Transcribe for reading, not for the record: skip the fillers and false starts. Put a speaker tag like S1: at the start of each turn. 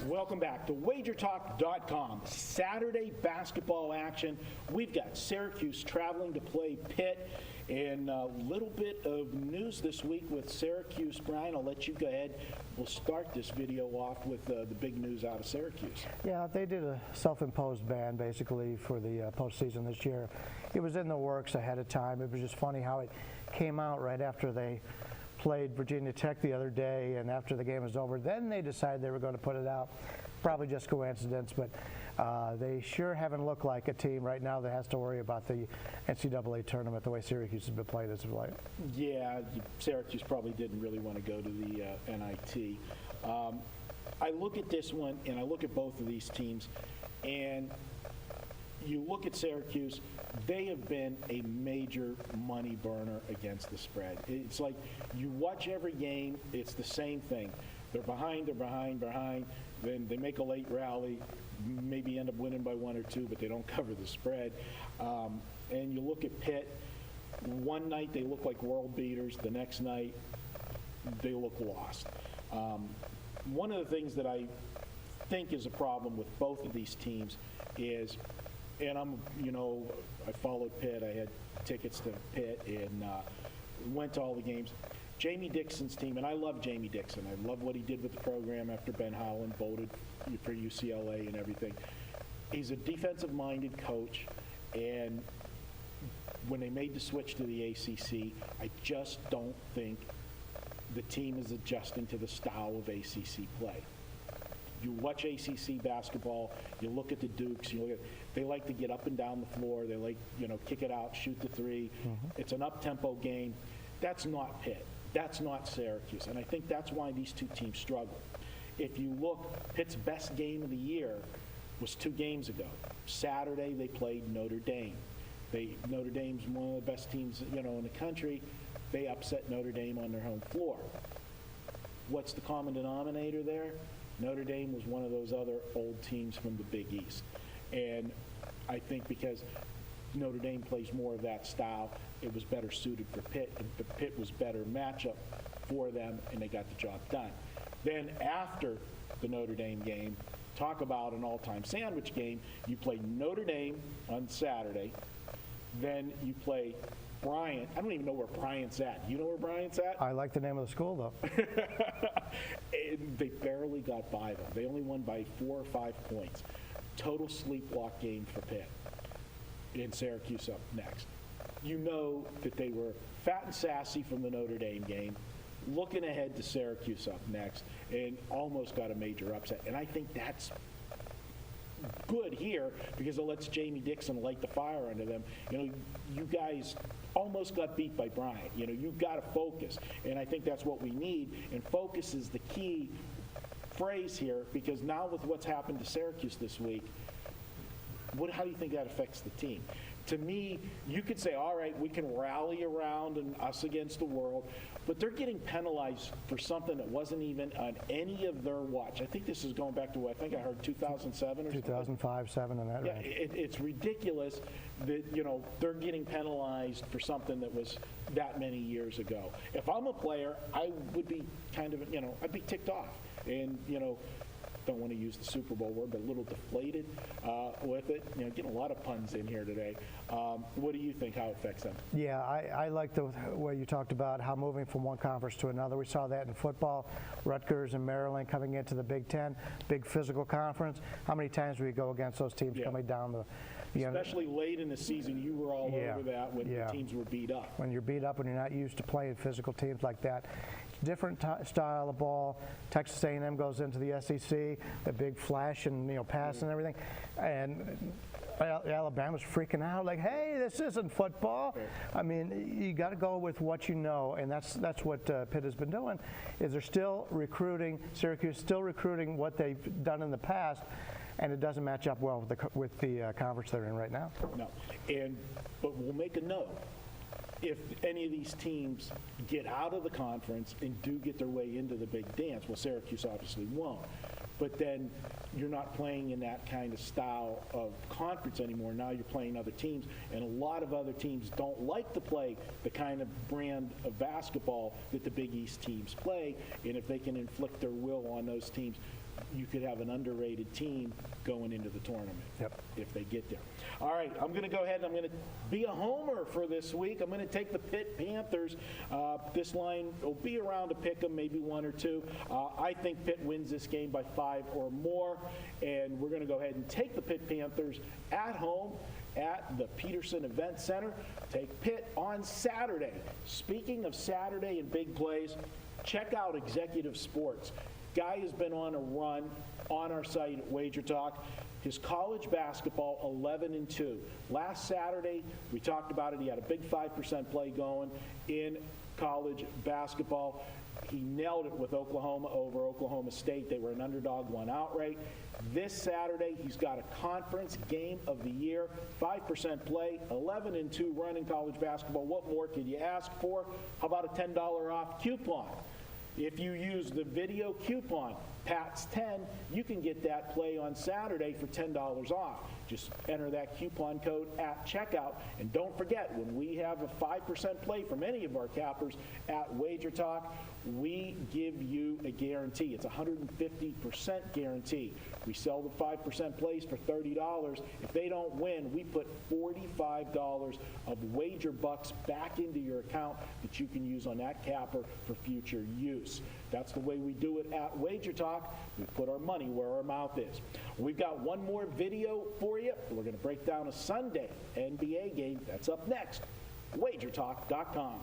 S1: Welcome back to WagerTalk.com. Saturday basketball action. We've got Syracuse traveling to play Pitt. And a little bit of news this week with Syracuse. Brian, I'll let you go ahead. We'll start this video off with the big news out of Syracuse.
S2: Yeah, they did a self-imposed ban basically for the postseason this year. It was in the works ahead of time. It was just funny how it came out right after they played Virginia Tech the other day, and after the game was over, then they decided they were going to put it out. Probably just coincidence, but they sure haven't looked like a team right now that has to worry about the NCAA tournament the way Syracuse has been playing as of late.
S1: Yeah, Syracuse probably didn't really want to go to the NIT. I look at this one, and I look at both of these teams, and you look at Syracuse, they have been a major money burner against the spread. It's like you watch every game, it's the same thing. They're behind, then they make a late rally, maybe end up winning by 1 or 2, but they don't cover the spread. And you look at Pitt, one night they look like world beaters, the next night they look lost. One of the things that I think is a problem with both of these teams is, and I followed Pitt. I had tickets to Pitt and went to all the games. Jamie Dixon's team, and I love Jamie Dixon. I love what he did with the program after Ben Howland voted for UCLA and everything. He's a defensive-minded coach, and when they made the switch to the ACC, I just don't think the team is adjusting to the style of ACC play. You watch ACC basketball, you look at the Dukes, they like to get up and down the floor, they like, kick it out, shoot the three. It's an up-tempo game. That's not Pitt. That's not Syracuse. And I think that's why these two teams struggle. If you look, Pitt's best game of the year was 2 games ago. Saturday, they played Notre Dame. Notre Dame's one of the best teams, in the country. They upset Notre Dame on their home floor. What's the common denominator there? Notre Dame was one of those other old teams from the Big East. And I think because Notre Dame plays more of that style, it was better suited for Pitt, and Pitt was better matchup for them, and they got the job done. Then after the Notre Dame game, talk about an all-time sandwich game. You play Notre Dame on Saturday, then you play Bryant. I don't even know where Bryant's at. You know where Bryant's at?
S2: I like the name of the school, though.
S1: And they barely got by them. They only won by 4 or 5 points. Total sleepwalk game for Pitt. And Syracuse up next. You know that they were fat and sassy from the Notre Dame game, looking ahead to Syracuse up next, and almost got a major upset. And I think that's good here because it lets Jamie Dixon light the fire under them. You guys almost got beat by Bryant. You've got to focus. And I think that's what we need. And focus is the key phrase here because now with what's happened to Syracuse this week, how do you think that affects the team? To me, you could say, all right, we can rally around and us against the world, but they're getting penalized for something that wasn't even on any of their watch. I think this is going back to, I think I heard 2007 or
S2: 2005, 7, and that range.
S1: It's ridiculous that, they're getting penalized for something that was that many years ago. If I'm a player, I would be kind of, I'd be ticked off. And, don't want to use the Super Bowl word, but a little deflated with it. Getting a lot of puns in here today. What do you think, how it affects them?
S2: Yeah, I like the way you talked about how moving from one conference to another. We saw that in football. Rutgers and Maryland coming into the Big Ten, big physical conference. How many times do we go against those teams coming down the
S1: Especially late in the season, you were all over that when the teams were beat up.
S2: When you're beat up, when you're not used to playing physical teams like that. Different style of ball. Texas A&M goes into the SEC, the big flash and pass and everything, and Alabama's freaking out like, hey, this isn't football. I mean, you got to go with what you know, and that's what Pitt has been doing. Is they're still recruiting, Syracuse still recruiting what they've done in the past, and it doesn't match up well with the conference they're in right now.
S1: No, but we'll make a note. If any of these teams get out of the conference and do get their way into the big dance, well, Syracuse obviously won't. But then you're not playing in that kind of style of conference anymore. Now you're playing other teams, and a lot of other teams don't like to play the kind of brand of basketball that the Big East teams play. And if they can inflict their will on those teams, you could have an underrated team going into the tournament.
S2: Yep.
S1: If they get there. All right, I'm going to go ahead and I'm going to be a homer for this week. I'm going to take the Pitt Panthers. This line will be around a pick 'em, maybe 1 or 2. I think Pitt wins this game by 5 or more, and we're going to go ahead and take the Pitt Panthers at home at the Peterson Event Center. Take Pitt on Saturday. Speaking of Saturday and big plays, check out Executive Sports. Guy has been on a run on our site at Wager Talk. His college basketball, 11-2. Last Saturday, we talked about it. He had a big 5% play going in college basketball. He nailed it with Oklahoma over Oklahoma State. They were an underdog, won outright. This Saturday, he's got a conference game of the year, 5% play, 11-2 run in college basketball. What more could you ask for? How about a $10 off coupon? If you use the video coupon, PATS10, you can get that play on Saturday for $10 off. Just enter that coupon code at checkout. And don't forget, when we have a 5% play from any of our cappers at Wager Talk, we give you a guarantee. It's a 150% guarantee. We sell the 5% plays for $30. If they don't win, we put $45 of wager bucks back into your account that you can use on that capper for future use. That's the way we do it at Wager Talk. We put our money where our mouth is. We've got one more video for you. We're going to break down a Sunday NBA game. That's up next. WagerTalk.com.